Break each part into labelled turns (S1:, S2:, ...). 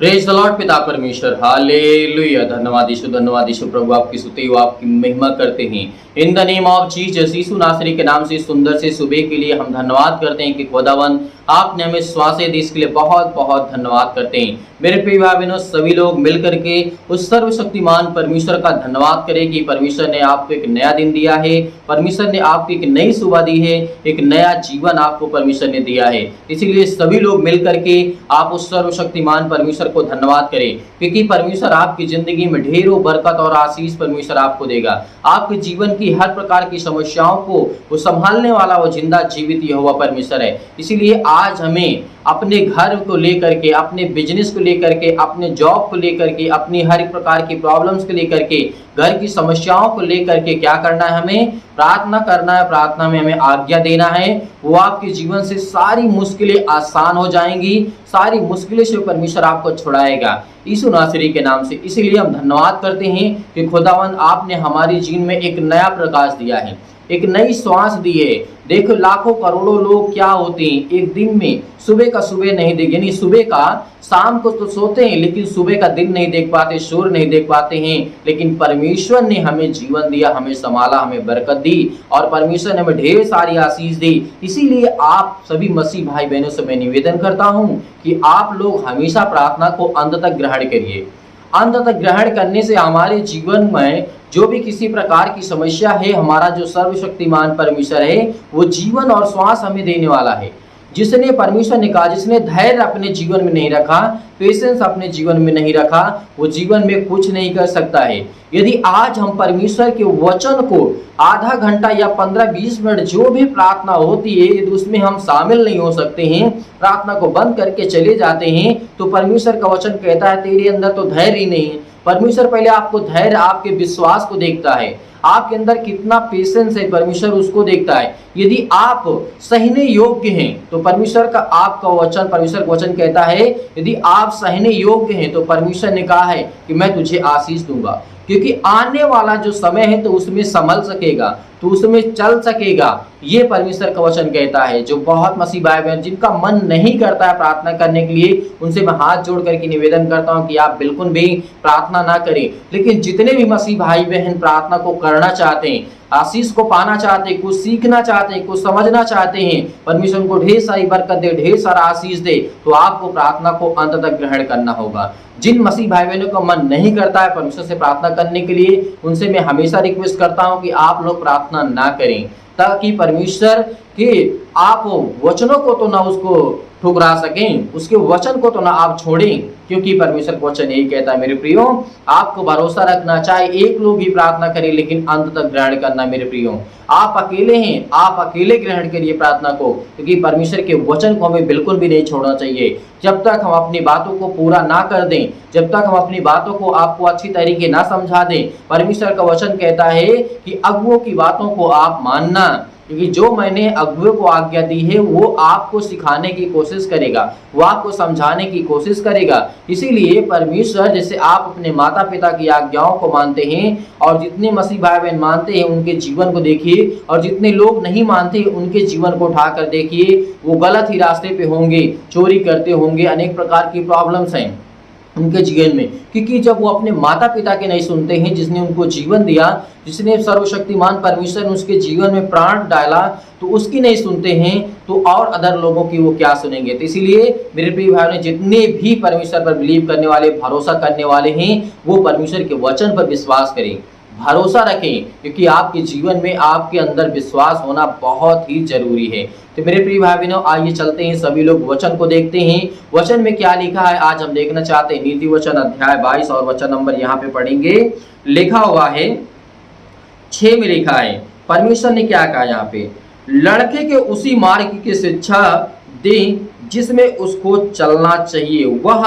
S1: Praise the Lord. पिता परमेश्वर, hallelujah. धन्यवाद यीशु प्रभु आपकी स्तुति व आपकी महिमा करते हैं। In the name of Jesus, यीशु नासरी के नाम से सुंदर से सुबह के लिए हम धन्यवाद करते हैं कि खुदावन आपने हमें श्वास दी, इसके लिए बहुत बहुत धन्यवाद करते हैं। मेरे प्रिय भाई बहनों, सभी लोग मिलकर के उस सर्वशक्तिमान परमेश्वर का धन्यवाद करें कि परमेश्वर ने आपको एक नया दिन दिया है, परमेश्वर ने आपको एक नई सुबह दी है, एक नया जीवन आपको परमेश्वर ने दिया है। इसीलिए सभी लोग मिलकर के आप उस सर्वशक्तिमान परमेश्वर को धन्यवाद करें, क्योंकि परमेश्वर आपकी जिंदगी में ढेरों बरकत और आशीष परमेश्वर आपको देगा। आपके जीवन की हर प्रकार की समस्याओं को वो संभालने वाला वो जिंदा जीवित यहोवा परमेश्वर है। इसीलिए आज हमें अपने घर को लेकर के, अपने बिजनेस को लेकर के, अपने जॉब को लेकर के, अपनी हर एक प्रकार की प्रॉब्लम्स को लेकर के, घर की समस्याओं को लेकर के क्या करना है? हमें प्रार्थना करना है। प्रार्थना में हमें आज्ञा देना है। वो आपके जीवन से सारी मुश्किलें आसान हो जाएंगी, सारी मुश्किलें से परमेश्वर आपको छुड़ाएगा यीशु नासरी के नाम से। इसीलिए हम धन्यवाद करते हैं कि खुदावन आपने हमारे जीवन में एक नया प्रकाश दिया है, एक नई श्वास दी है। देखो लाखों करोड़ों लोग क्या होते हैं, एक दिन में सुबह का सुबह नहीं देख, यानी सुबह का शाम को तो सोते हैं लेकिन सुबह का दिन नहीं देख पाते, सूर्य नहीं देख पाते हैं। लेकिन परमेश्वर ने हमें जीवन दिया, हमें संभाला, हमें बरकत दी और परमेश्वर ने हमें ढेर सारी आशीष दी। इसीलिए आप सभी मसीह भाई बहनों से मैं निवेदन करता हूं कि आप लोग हमेशा प्रार्थना को अंत तक ग्रहण करिए। अंत तक ग्रहण करने से हमारे जीवन में जो भी किसी प्रकार की समस्या है, हमारा जो सर्वशक्तिमान परमेश्वर है वो जीवन और श्वास हमें देने वाला है। जिसने परमेश्वर ने कहा, जिसने धैर्य अपने जीवन में नहीं रखा, पेशेंस अपने जीवन में नहीं रखा, वो जीवन में कुछ नहीं कर सकता है। यदि आज हम परमेश्वर के वचन को आधा घंटा या 15-20 मिनट जो भी प्रार्थना होती है, यदि उसमें हम शामिल नहीं हो सकते हैं, प्रार्थना को बंद करके चले जाते हैं, तो परमेश्वर का वचन कहता है तेरे अंदर तो धैर्य ही नहीं है। परमेश्वर पहले आपको धैर्य, आपके विश्वास को देखता है, आपके अंदर कितना पेशेंस है परमेश्वर उसको देखता है। यदि आप सहने योग्य हैं तो परमेश्वर का आपका वचन, परमेश्वर का वचन कहता है यदि आप सहने योग्य हैं तो परमेश्वर ने कहा है कि मैं तुझे आशीष दूंगा। क्योंकि आने वाला जो समय है तो उसमें संभल सकेगा, तो उसमें चल सकेगा, ये परमेश्वर का वचन कहता है। जो बहुत मसीह भाई बहन जिनका मन नहीं करता है प्रार्थना करने के लिए, उनसे मैं हाथ जोड़ करके निवेदन करता हूं कि आप बिल्कुल भी प्रार्थना ना करें। लेकिन जितने भी मसीह भाई बहन प्रार्थना को करना चाहते हैं, आशीष को पाना चाहते हैं, कुछ सीखना चाहते हैं, कुछ समझना चाहते हैं, परमेश्वर उनको ढेर सारी बरकत दे, ढेर सारा आशीष दे, तो आपको प्रार्थना को अंत तक ग्रहण करना होगा। जिन मसीह भाई बहनों का मन नहीं करता है परमेश्वर से प्रार्थना करने के लिए, उनसे मैं हमेशा रिक्वेस्ट करता हूं कि आप लोग प्रार्थना ना करें, ताकि परमेश्वर के आप वचनों को तो ना उसको ठुकरा सकें, उसके वचन को तो ना आप छोड़ें। क्योंकि परमेश्वर का वचन यही कहता है मेरे प्रियो, आपको भरोसा रखना, चाहे एक लोग ही प्रार्थना करें लेकिन अंत तक ग्रहण करना। मेरे प्रियो, आप अकेले हैं, आप अकेले ग्रहण करिए प्रार्थना को, क्योंकि परमेश्वर के वचन को हमें बिल्कुल भी नहीं छोड़ना चाहिए। जब तक हम अपनी बातों को पूरा ना कर दें, जब तक हम अपनी बातों को आपको अच्छी तरीके ना समझा दें, परमेश्वर का वचन कहता है कि अगुओं की बातों को आप मानना, क्योंकि जो मैंने अगुओं को आज्ञा दी है वो आपको सिखाने की कोशिश करेगा, वो आपको समझाने की कोशिश करेगा। इसीलिए परमेश्वर, जैसे आप अपने माता पिता की आज्ञाओं को मानते हैं और जितने मसीह भाई बहन मानते हैं उनके जीवन को देखिए, और जितने लोग नहीं मानते उनके जीवन को उठाकर देखिए, वो गलत ही रास्ते पे होंगे, चोरी करते होंगे, अनेक प्रकार की प्रॉब्लम्स हैं उनके जीवन में। क्योंकि जब वो अपने माता पिता के नहीं सुनते हैं, जिसने उनको जीवन दिया, जिसने सर्वशक्तिमान परमेश्वर ने उसके जीवन में प्राण डाला, तो उसकी नहीं सुनते हैं, तो और अदर लोगों की वो क्या सुनेंगे। तो इसीलिए मेरे प्रिय भाइयों ने, जितने भी परमेश्वर पर बिलीव करने वाले, भरोसा करने वाले हैं, वो परमेश्वर के वचन पर विश्वास करें, भरोसा रखें, क्योंकि आपके जीवन में आपके अंदर विश्वास होना बहुत ही जरूरी है। तो मेरे प्रिय भाई बहनों, आइए चलते हैं, सभी लोग वचन को देखते हैं। वचन में क्या लिखा है आज हम देखना चाहते हैं। नीति वचन अध्याय 22 और वचन नंबर यहाँ पे पढ़ेंगे। लिखा हुआ है 6 में लिखा है, परमेश्वर ने क्या कहा यहाँ पे, लड़के के उसी मार्ग की शिक्षा दें जिसमें उसको चलना चाहिए, वह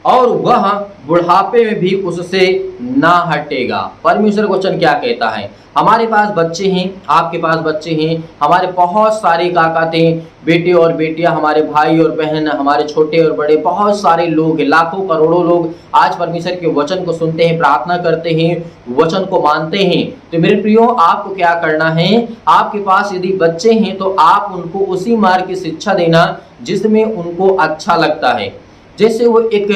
S1: और वह बुढ़ापे में भी उससे ना हटेगा। परमेश्वर का वचन क्या कहता है? हमारे पास बच्चे हैं, आपके पास बच्चे हैं, हमारे बहुत सारे काका थे, बेटे और बेटियां, हमारे भाई और बहन, हमारे छोटे और बड़े, बहुत सारे लोग हैं, लाखों करोड़ों लोग आज परमेश्वर के वचन को सुनते हैं, प्रार्थना करते हैं, वचन को मानते हैं। तो मेरे प्रियो, आपको क्या करना है? आपके पास यदि बच्चे हैं तो आप उनको उसी मार्ग की शिक्षा देना जिसमें उनको अच्छा लगता है। जैसे वो एक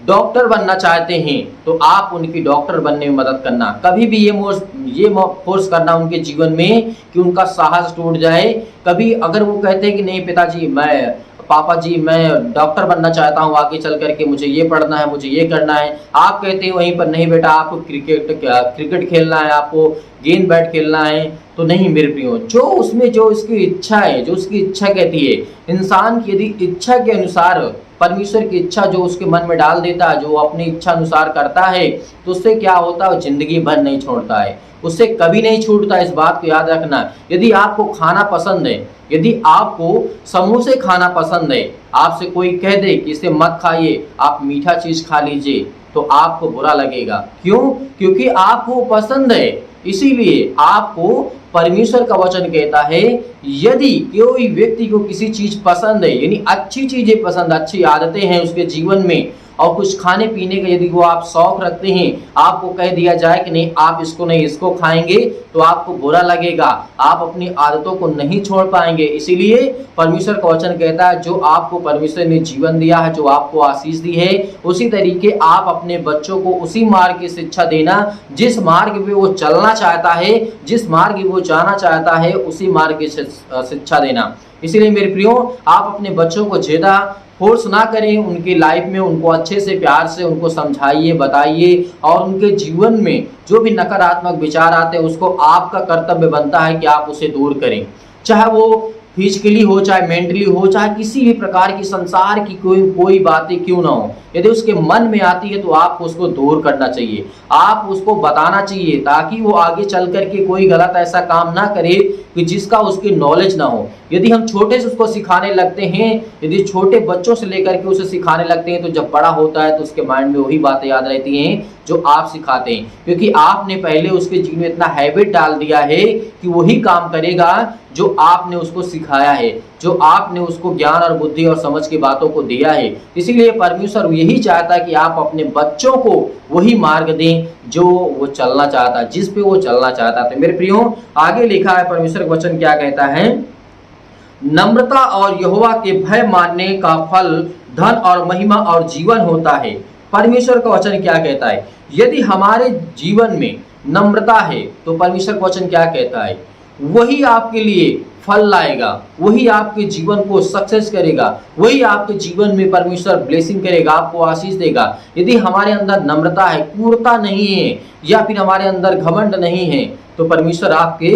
S1: डॉक्टर बनना चाहते हैं तो आप उनकी डॉक्टर बनने में मदद करना। कभी भी ये फोर्स करना उनके जीवन में कि उनका साहस टूट जाए। कभी अगर वो कहते हैं कि नहीं पिताजी, पापा जी मैं डॉक्टर बनना चाहता हूँ, आगे चल करके मुझे ये पढ़ना है, मुझे ये करना है, आप कहते हैं वहीं पर नहीं बेटा आपको क्रिकेट खेलना है, आपको गेंद बैट खेलना है, तो नहीं मेरे प्रियो, जो उसमें जो उसकी इच्छा है, जो उसकी इच्छा कहती है, इंसान की यदि इच्छा के अनुसार परमेश्वर की इच्छा जो उसके मन में डाल देता है, जो अपनी इच्छा अनुसार करता है, तो उससे क्या होता है? वो जिंदगी भर नहीं छोड़ता है, उससे कभी नहीं छूटता। इस बात को याद रखना। यदि आपको खाना पसंद है, यदि आपको समोसे खाना पसंद है, आपसे कोई कह दे कि इसे मत खाइए, आप मीठा चीज खा लीजिए, तो आपको बुरा लगेगा। क्यों? क्योंकि आपको पसंद है। इसीलिए आपको परमेश्वर का वचन कहता है, यदि कोई व्यक्ति को किसी चीज पसंद है, यानी अच्छी चीजें पसंद, अच्छी आदतें हैं उसके जीवन में, और कुछ खाने पीने का यदि वो आप शौक रखते हैं, आपको कह दिया जाए कि नहीं आप इसको नहीं इसको खाएंगे, तो आपको बुरा लगेगा, आप अपनी आदतों को नहीं छोड़ पाएंगे। इसीलिए परमेश्वर का वचन कहता है, जो आपको परमेश्वर ने जीवन दिया है, जो आपको आशीष दी है, उसी तरीके आप अपने बच्चों को उसी मार्ग की शिक्षा देना जिस मार्ग पे वो चलना चाहता है, जिस मार्ग में वो जाना चाहता है, उसी मार्ग की शिक्षा देना। इसीलिए मेरे प्रियो, आप अपने बच्चों को ज्यादा फोर्स ना करें उनकी लाइफ में, उनको अच्छे से प्यार से उनको समझाइए, बताइए, और उनके जीवन में जो भी नकारात्मक विचार आते हैं उसको आपका कर्तव्य बनता है कि आप उसे दूर करें। चाहे वो फिजिकली हो, चाहे मेंटली हो, चाहे किसी भी प्रकार की संसार की कोई बातें क्यों ना हो, यदि उसके मन में आती है तो आपको उसको दूर करना चाहिए, आप उसको बताना चाहिए, ताकि वो आगे चल करके कोई गलत ऐसा काम ना करे कि जिसका उसकी नॉलेज ना हो। यदि हम छोटे से उसको सिखाने लगते हैं, यदि छोटे बच्चों से लेकर के उसे सिखाने लगते हैं, तो जब बड़ा होता है तो उसके माइंड में वही बातें याद रहती हैं जो आप सिखाते हैं, क्योंकि आपने पहले उसके जीवन में इतना हैबिट डाल दिया है कि वही काम करेगा जो आपने उसको सिखाया है, जो आपने उसको ज्ञान और बुद्धि और समझ की बातों को दिया है। इसीलिए परमेश्वर यही चाहता है कि आप अपने बच्चों को वही मार्ग दें जो वो चलना चाहता है, जिस पे वो चलना चाहता है। मेरे प्रियो, आगे लिखा है परमेश्वर का वचन क्या कहता है? नम्रता और यहोवा के भय मानने का फल धन और महिमा और जीवन होता है। परमेश्वर का वचन क्या कहता है? यदि हमारे जीवन में नम्रता है तो परमेश्वर का वचन क्या कहता है? वही आपके लिए फल लाएगा, वही आपके जीवन को सक्सेस करेगा, वही आपके जीवन में परमेश्वर ब्लेसिंग करेगा, आपको आशीष देगा। यदि हमारे अंदर नम्रता है, क्रूरता नहीं है, या फिर हमारे अंदर घमंड नहीं है, तो परमेश्वर आपके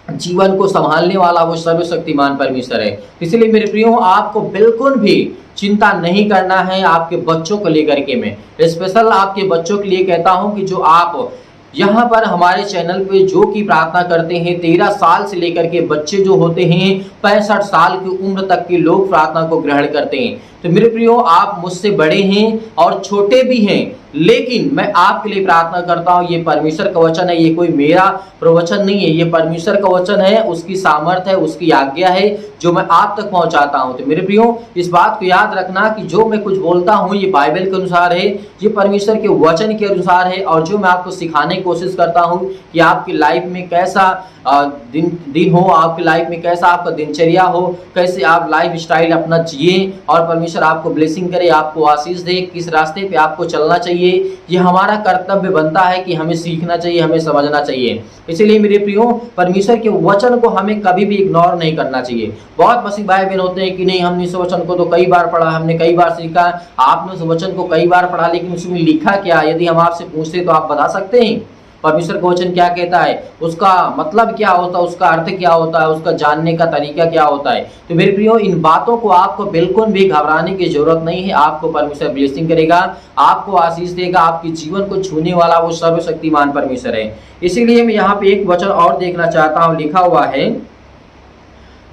S1: जीवन को संभालने वाला वो सर्वशक्तिमान परमेश्वर है। इसलिए मेरे प्रियो, आपको बिल्कुल भी चिंता नहीं करना है आपके बच्चों को लेकर के। मैं स्पेशल आपके बच्चों के लिए कहता हूं कि जो आप यहाँ पर हमारे चैनल पे जो की प्रार्थना करते हैं, 13 साल से लेकर के बच्चे जो होते हैं 65 साल की उम्र तक के लोग प्रार्थना को ग्रहण करते हैं। तो मेरे प्रियो, आप मुझसे बड़े हैं और छोटे भी हैं, लेकिन मैं आपके लिए प्रार्थना करता हूँ। ये परमेश्वर का वचन है, ये कोई मेरा प्रवचन नहीं है, ये परमेश्वर का वचन है, उसकी सामर्थ है, उसकी आज्ञा है जो मैं आप तक पहुंचाता हूं। तो मेरे प्रियो, इस बात को याद रखना कि जो मैं कुछ बोलता हूं ये बाइबल के अनुसार है, ये परमेश्वर के वचन के अनुसार है, और जो मैं आपको सिखाने की कोशिश करता हूं कि आपकी लाइफ में कैसा दिन हो, आपकी लाइफ में कैसा आपका दिनचर्या हो, कैसे आप लाइफ स्टाइल अपना जिए और परमेश्वर आपको ब्लेसिंग करे, आपको आशीष दे, किस रास्ते पे आपको चलना चाहिए, ये हमारा कर्तव्य बनता है कि हमें सीखना चाहिए, हमें समझना चाहिए। इसलिए मेरे प्रियो, परमेश्वर के वचन को हमें कभी भी इग्नोर नहीं करना चाहिए। बहुत मसीह भाई बहन होते हैं कि नहीं, हमने इस वचन को तो कई बार पढ़ा, हमने कई बार सीखा। आपने उस वचन को कई बार पढ़ा, लेकिन उसमें लिखा क्या? यदि हम आपसे पूछते तो आप बता सकते हैं परमेश्वर का वचन क्या कहता है, उसका मतलब क्या होता है, उसका अर्थ क्या होता है, उसका जानने का तरीका क्या होता है? तो मेरे प्रियो, इन बातों को आपको बिल्कुल भी घबराने की जरूरत नहीं है। आपको परमेश्वर ब्लेसिंग करेगा, आपको आशीष देगा, आपके जीवन को छूने वाला वो सर्वशक्तिमान परमेश्वर है। इसीलिए मैं यहाँ पे एक वचन और देखना चाहता हूँ, लिखा हुआ है,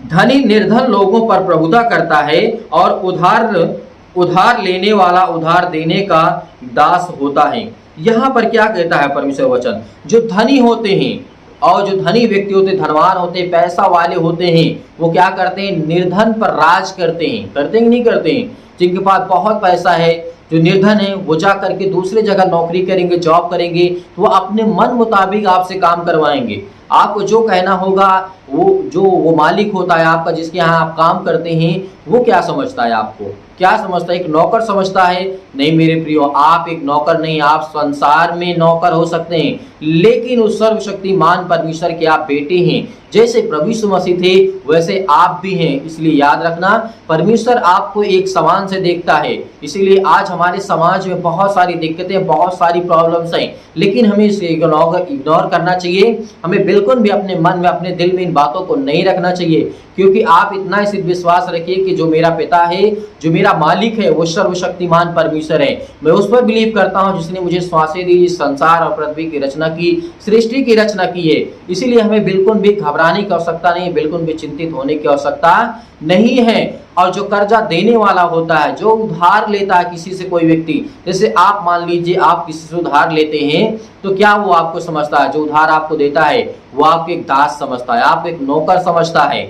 S1: धनी निर्धन लोगों पर प्रभुता करता है और उधार लेने वाला उधार देने का दास होता है। यहाँ पर क्या कहता है परमेश्वर वचन, जो धनी होते हैं और जो धनी व्यक्ति होते, धनवान होते, पैसा वाले होते हैं, वो क्या करते हैं, निर्धन पर राज करते हैं। करते हैं नहीं करते हैं? जिनके पास बहुत पैसा है, जो निर्धन है, वो जा करके दूसरे जगह नौकरी करेंगे, जॉब करेंगे, तो वो अपने मन मुताबिक आपसे काम करवाएंगे। आपको जो कहना होगा, वो मालिक होता है आपका, जिसके यहाँ आप काम करते हैं, वो क्या समझता है आपको? क्या समझता है? एक नौकर समझता है? नहीं मेरे प्रियो, आप एक नौकर नहीं, आप संसार में नौकर हो सकते हैं, लेकिन उस सर्वशक्तिमान परमेश्वर के आप बेटे हैं। जैसे प्रभु यीशु मसीह थे वैसे आप भी हैं। इसलिए याद रखना, परमेश्वर आपको एक समान से देखता है। इसीलिए आज हमारे समाज में बहुत सारी दिक्कतें, बहुत सारी प्रॉब्लम्स हैं, लेकिन हमें इसे इग्नोर करना चाहिए। हमें बिल्कुल भी अपने मन में, अपने दिल में इन बातों को नहीं रखना चाहिए, क्योंकि आप इतना इसे विश्वास रखिए कि जो मेरा पिता है, जो मेरा मालिक है, वो सर्वशक्तिमान परमेश्वर है। मैं उस पर बिलीव करता हूँ जिसने मुझे श्वासें दी, इस संसार और पृथ्वी की रचना की, सृष्टि की रचना की है। इसीलिए हमें बिल्कुल भी घबराने की आवश्यकता नहीं, बिल्कुल भी चिंतित होने की आवश्यकता नहीं है। और जो कर्जा देने वाला होता है, जो उधार लेता है किसी से, कोई व्यक्ति, जैसे आप मान लीजिए आप किसी से उधार लेते हैं, तो क्या वो आपको समझता है? जो उधार आपको देता है वो आपको एक दास समझता है, आपको एक नौकर समझता है,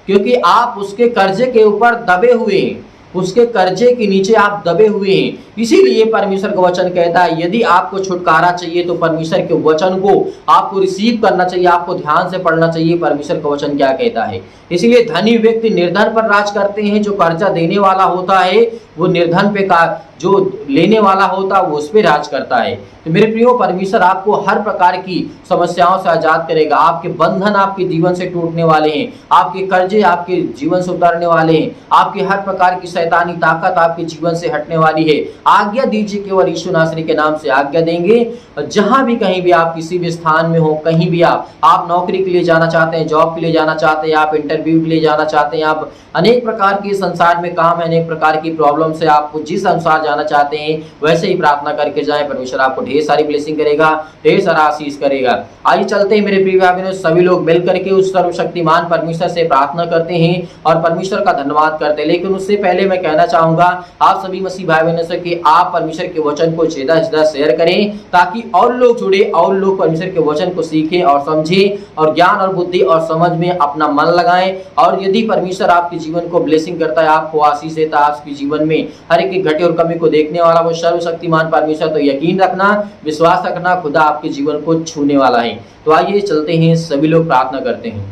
S1: क्योंकि आप उसके कर्जे के ऊपर दबे हुए हैं, उसके कर्जे के नीचे आप दबे हुए हैं। इसीलिए परमेश्वर का वचन कहता है, यदि आपको छुटकारा चाहिए तो परमेश्वर के वचन को आपको रिसीव करना चाहिए, आपको ध्यान से पढ़ना चाहिए परमेश्वर का वचन क्या कहता है। इसीलिए धनी व्यक्ति निर्धन पर राज करते हैं, जो कर्जा देने वाला होता है वो निर्धन पे का, जो लेने वाला होता है वो उस पर राज करता है। तो मेरे प्रियो, परमेश्वर आपको हर प्रकार की समस्याओं से आजाद करेगा। आपके बंधन आपके जीवन से टूटने वाले हैं, आपके कर्जे आपके जीवन से उतरने वाले हैं, आपकी हर प्रकार की शैतानी ताकत आपके जीवन से हटने वाली है। आज्ञा दीजिए, केवल यीशु नासरी के नाम से आज्ञा देंगे। जहां भी, कहीं भी आप किसी भी स्थान में हो, कहीं भी आप नौकरी के लिए जाना चाहते हैं, जॉब के लिए जाना चाहते हैं, आप इंटरव्यू के लिए जाना चाहते हैं, आप अनेक प्रकार की संसार में काम है, अनेक प्रकार की प्रॉब्लम से आप जिस अनुसार जाना चाहते हैं वैसे ही प्रार्थना करके जाएं। परमेश्वर आपको ढेर सारी ब्लेसिंग करेगा, ढेर सारा आशीष करेगा। आइए चलते हैं मेरे प्रिय भाई बहनों, सभी लोग मिल करके उस सर्वशक्तिमान परमेश्वर से प्रार्थना करते हैं और परमेश्वर का धन्यवाद करते हैं। लेकिन उससे पहले मैं कहना चाहूंगा आप सभी मसीह भाई बहनों से कि आप परमेश्वर के वचन को ज्यादा से ज्यादा शेयर करें, ताकि और लोग जुड़े और लोग परमेश्वर के वचन को सीखें और समझें और ज्ञान और बुद्धि और समझ में अपना मन लगाएं। और यदि परमेश्वर आपके जीवन को ब्लेसिंग करता है, आपको आशीष देता है, आपके जीवन में हर एक घटे और कमी को देखने वाला वो सर्वशक्तिमान परमेश्वर, तो यकीन रखना, विश्वास रखना, खुदा आपके जीवन को छूने वाला है। तो आइए चलते हैं, सभी लोग प्रार्थना करते हैं।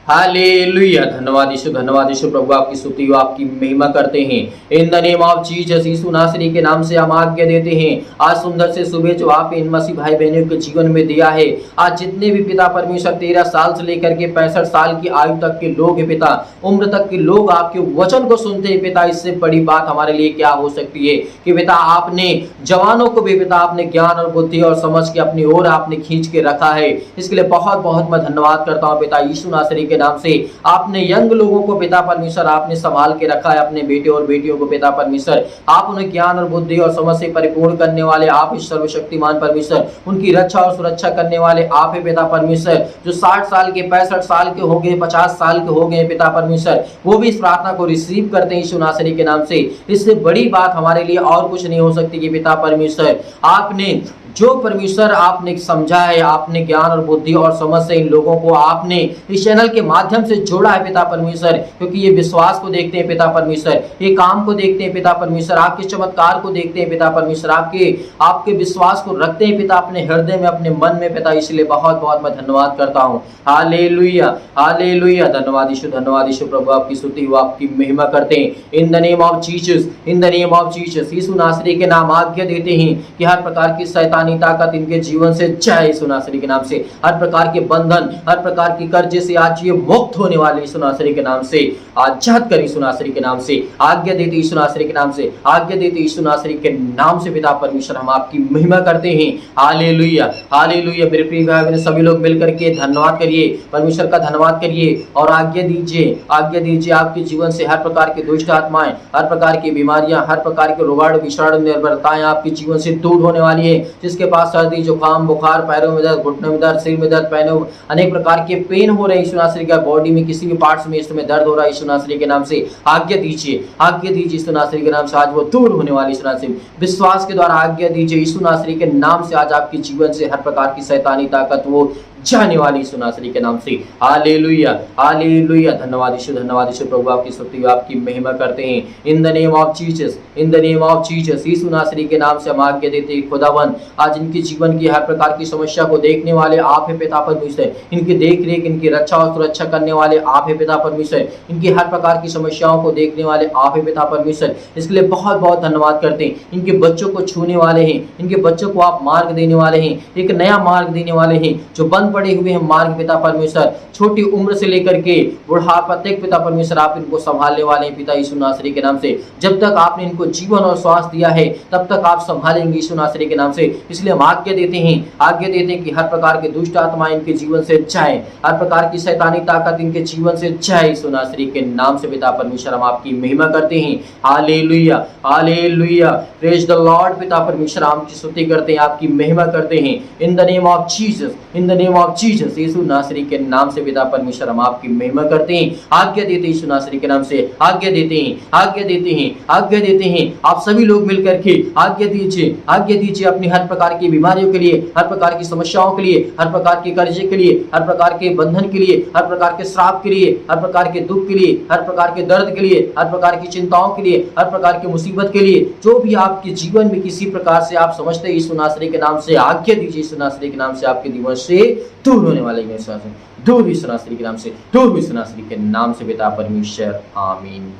S1: हालेलुया, धन्यवाद यीशु प्रभु, आपकी स्तुति हो, आपकी महिमा करते हैं। In the name of Jesus, यीशु नासरी के नाम से हम आज्ञा देते हैं। आज सुंदर से सुबह जो आप इन मसीह भाई बहनों के जीवन में दिया है, आज जितने भी पिता परमेश्वर 13 साल से लेकर के 65 साल की आयु तक के लोग हैं पिता, उम्र तक के लोग आपके वचन को सुनते हैं पिता, इससे बड़ी बात हमारे लिए क्या हो सकती है कि पिता आपने जवानों को भी पिता आपने ज्ञान और बुद्धि और समझ के अपनी ओर आपने खींच के रखा है। इसके लिए बहुत बहुत मैं धन्यवाद करता हूँ पिता यीशु नासरी के नाम से। आपने यंग लोगों को पिता परमेश्वर आपने संभाल के रखा है, अपने बेटे और बेटियों को पिता परमेश्वर आप उन्हें ज्ञान और बुद्धि और समझ से परिपूर्ण करने वाले आप इस सर्वशक्तिमान परमेश्वर, उनकी रक्षा और सुरक्षा करने वाले आप है पिता परमेश्वर। जो 60 साल के, 65 साल के हो गए, 50 साल के हो गए पिता परमेश्वर, वो भी इस प्रार्थना को रिसीव करते हैं यीशु नासरी के नाम से। इससे बड़ी बात हमारे लिए और कुछ नहीं हो सकती कि पिता परमेश्वर आपने जो परमेश्वर आपने समझा है, आपने ज्ञान और बुद्धि और समझ से इन लोगों को आपने इस चैनल के माध्यम से जोड़ा है पिता परमेश्वर, क्योंकि ये विश्वास को देखते हैं पिता परमेश्वर, ये काम को देखते हैं पिता परमेश्वर, आपके चमत्कार को देखते हैं पिता परमेश्वर, आपके विश्वास को रखते हैं पिता अपने हृदय में, अपने मन में पिता। इसलिए बहुत बहुत मैं धन्यवाद करता हूँ। हालेलुया, हालेलुया, धन्यवाद यीशु प्रभु, आपकी स्तुति हो, आपकी महिमा करते हैं। In the name of Jesus, in the name of Jesus, यीशु नासरी के नाम आज्ञा देते हैं कि हर प्रकार की शैतानी ताकत इनके जीवन से जाए यीशु नासरी के नाम से। हर प्रकार के बंधन, हर प्रकार की कर्जे से आज ये मुक्त होने वाले यीशु नासरी के नाम से। आजाद कर यीशु नासरी के नाम से, आज्ञा देते यीशु नासरी के नाम से, आज्ञा देते यीशु नासरी के नाम से पिता परमेश्वर, हम आपकी महिमा करते हैं। Hallelujah, hallelujah. मेरे प्रिय भाई बहन सभी लोग मिलकर के धन्यवाद करिए, परमेश्वर का धन्यवाद करिए और आज्ञा दीजिए, आज्ञा दीजिए आपके जीवन से हर प्रकार की दुष्ट आत्माएं, हर प्रकार की बीमारियां, हर प्रकार के रोगाणु विषाणु निर्भरताएं आपके जीवन से दूर होने वाली है। जिसके पास सर्दी जुकाम बुखार, पैरों में दर्द, घुटनों में दर्द, सिर में दर्द, पैरों अनेक प्रकार के पेन हो रहे हैं, यीशु नासरी का बॉडी में किसी भी पार्ट्स में इस समय दर्द हो रहा है, यीशु नासरी के नाम से आज्ञा दीजिए, आज्ञा दीजिए यीशु नासरी के नाम से आज वो दूर होने वाली यीशु नासरी विश्वास के द्वारा आज्ञा दीजिए यीशु नासरी के नाम से आज आपके जीवन से हर प्रकार की शैतानी ताकत वो जाने वाली यीशु नासरी के नाम से। Hallelujah hallelujah. धन्यवाद यीशु प्रभु आपकी स्तुति आपकी महिमा करते हैं। In the name of Jesus, in the name of Jesus यीशु नासरी के नाम से हम आज्ञा देते हैं खुदावन आज इनके जीवन की हर प्रकार की समस्या को देखने वाले आप है पिता परमेश्वर, इनकी देख रेख इनकी रक्षा और सुरक्षा करने वाले आप है पिता परमेश्वर, इनकी हर प्रकार की समस्याओं को देखने वाले आप है पिता परमेश्वर। इसके लिए बहुत बहुत धन्यवाद करते हैं। इनके बच्चों को छूने वाले हैं, इनके बच्चों को आप मार्ग देने वाले हैं, एक नया मार्ग देने वाले हैं जो बंद पड़े हुए हैं मार्ग पिता परमेश्वर, छोटी उम्र से लेकर के बुढ़ापा तक पिता परमेश्वर आप इनको संभालने वाले हैं पिता यीशु नासरी के नाम से। जब तक आपने इनको जीवन और श्वास दिया है तब तक आप संभालेंगे यीशु नासरी के नाम से। इसलिए हम आज्ञा देते हैं कि हर प्रकार के दुष्ट आत्मा इनके जीवन से जाए, हर प्रकार की शैतानी ताकत इनके जीवन से जाए यीशु नासरी के नाम से पिता परमेश्वर हम आपकी महिमा करते हैं। Hallelujah hallelujah. Praise the Lord पिता परमेश्वर आपकी स्तुति करते हैं, आपकी महिमा करते हैं। In the name of Jesus, in the name of Jesus यीशु नासरी के नाम से पिता परमेश्वर हम आपकी महिमा करते हैं। आज्ञा देते हैं यीशु नासरी के नाम से, आज्ञा देते हैं, आज्ञा देते हैं, आज्ञा देते हैं। आप सभी लोग मिलकर के आज्ञा दीजिए अपनी हर प्रकार की बीमारियों के लिए, हर प्रकार की समस्याओं के लिए, हर प्रकार के कर्जे के लिए, हर प्रकार के बंधन के लिए, हर प्रकार के श्राप के लिए, हर प्रकार के दुख के लिए, हर प्रकार के दर्द के लिए, हर प्रकार की चिंताओं के लिए, हर प्रकार की मुसीबत के लिए, जो भी आपके जीवन में किसी प्रकार से आप समझते हैं यीशु नासरी के नाम से आज्ञा दीजिए यीशु नासरी के नाम से आपके जीवन से दूर होने वाले दूर यीशु नासरी के नाम से, दूर यीशु नासरी के नाम से पिता परमेश्वर आमीन।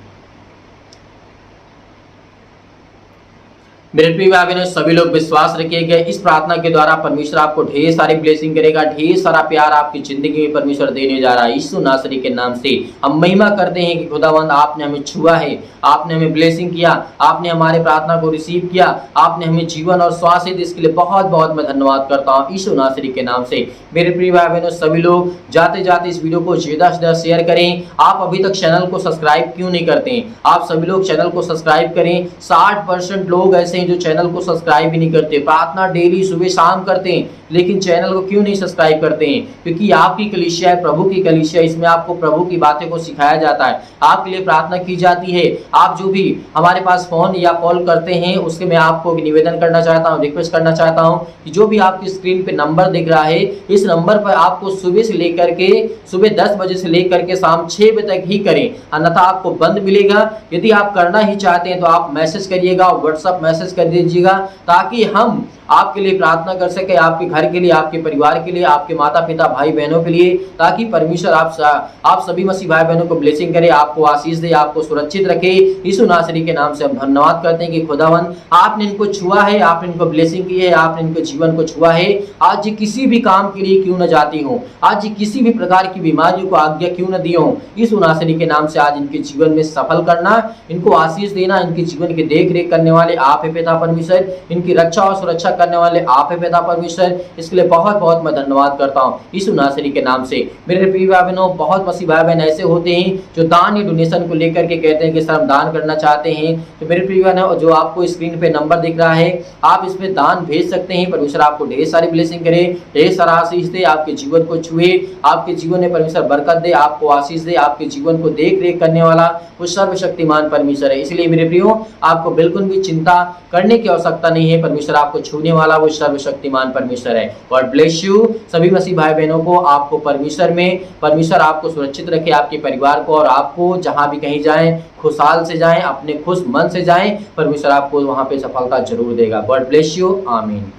S1: मेरे प्रिय भाई बहनों सभी लोग विश्वास रखिएगा इस प्रार्थना के द्वारा परमेश्वर आपको ढेर सारी ब्लेसिंग करेगा, ढेर सारा प्यार आपकी जिंदगी में परमेश्वर देने जा रहा है यीशु नासरी के नाम से। हम महिमा करते हैं कि खुदावंद आपने हमें छुआ है, आपने हमें ब्लेसिंग किया, आपने हमारे प्रार्थना को रिसीव किया, आपने हमें जीवन और श्वास दी, इसके लिए बहुत बहुत मैं धन्यवाद करता हूँ यीशु नासरी के नाम से। मेरे प्रिय भाई बहनों सभी लोग जाते जाते इस वीडियो को ज्यादा से ज्यादा शेयर करें। आप अभी तक चैनल को सब्सक्राइब क्यों नहीं करते हैं? आप सभी लोग चैनल को सब्सक्राइब करें। 60% लोग ऐसे जो चैनल को सब्सक्राइब भी नहीं करते, प्रार्थना डेली सुबह शाम करते हैं लेकिन चैनल को क्यों नहीं सब्सक्राइब करते हैं? क्योंकि आपकी कलीसिया है, प्रभु की कलीसिया, इसमें आपको प्रभु की बातें को सिखाया जाता है, आपके लिए प्रार्थना की जाती है। आप जो भी हमारे पास फोन या कॉल करते हैं उसके मैं आपको निवेदन करना चाहता हूँ, रिक्वेस्ट करना चाहता हूँ कि जो भी आपकी स्क्रीन पे नंबर दिख रहा है इस नंबर पर आपको सुबह से लेकर के सुबह 10 बजे से लेकर के शाम 6 बजे तक ही करें, अन्यथा आपको बंद मिलेगा। यदि आप करना ही चाहते हैं तो आप मैसेज करिएगा, व्हाट्सएप मैसेज कर दीजिएगा ताकि हम आपके लिए प्रार्थना कर सके, आपके घर के लिए, आपके परिवार के लिए, आपके माता पिता भाई बहनों के लिए, ताकि परमेश्वर आप सभी मसीह भाई बहनों को ब्लेसिंग करे, आपको आशीष दे, आपको सुरक्षित रखे। यीशु नासरी के नाम से हम धन्यवाद करते हैं कि खुदावन आपने इनको छुआ है, आपने इनको ब्लेसिंग की है, आपने इनके जीवन को छुआ है। आज ये किसी भी काम के लिए क्यों न जाती हो, आज ये किसी भी प्रकार की बीमारियों को आज्ञा क्यों न दी हो, यीशु नासरी के नाम से आज इनके जीवन में सफल करना, इनको आशीष देना, इनके जीवन की देख रेख करने वाले आप है पिता परमेश्वर, इनकी रक्षा और सुरक्षा करने वाले आप है पिता परमेश्वर। इसके लिए बहुत बहुत मैं धन्यवाद करता हूँ यीशु नासरी के नाम से। मेरे प्रिय भाई बहनों बहुत मसीह भाई बहन ऐसे होते हैं जो दान या डोनेशन को लेकर के कहते हैं कि सर हम दान करना चाहते हैं, तो मेरे प्रिय बहनों जो आपको स्क्रीन पे नंबर दिख रहा है आप इसमें दान भेज सकते हैं। परमेश्वर आपको ढेर सारी ब्लेसिंग करे, ढेर सारा आशीष दे, आपके जीवन को छुए, आपके जीवन में परमेश्वर बरकत दे, आपको आशीष दे, आपके जीवन को देख रेख करने वाला वो सर्वशक्तिमान परमेश्वर है। इसलिए मेरे प्रियो आपको बिल्कुल भी चिंता करने की आवश्यकता नहीं है, परमेश्वर आपको छूने वाला वो सर्वशक्तिमान परमेश्वर है। गॉड ब्लेस यू सभी मसीह भाई बहनों को, आपको परमेश्वर आपको सुरक्षित रखे, आपके परिवार को, और आपको जहां भी कहीं जाएं खुशहाल से जाएं, अपने खुश मन से जाएं, परमेश्वर आपको वहां पे सफलता जरूर देगा। गॉड ब्लेस यू, आमीन।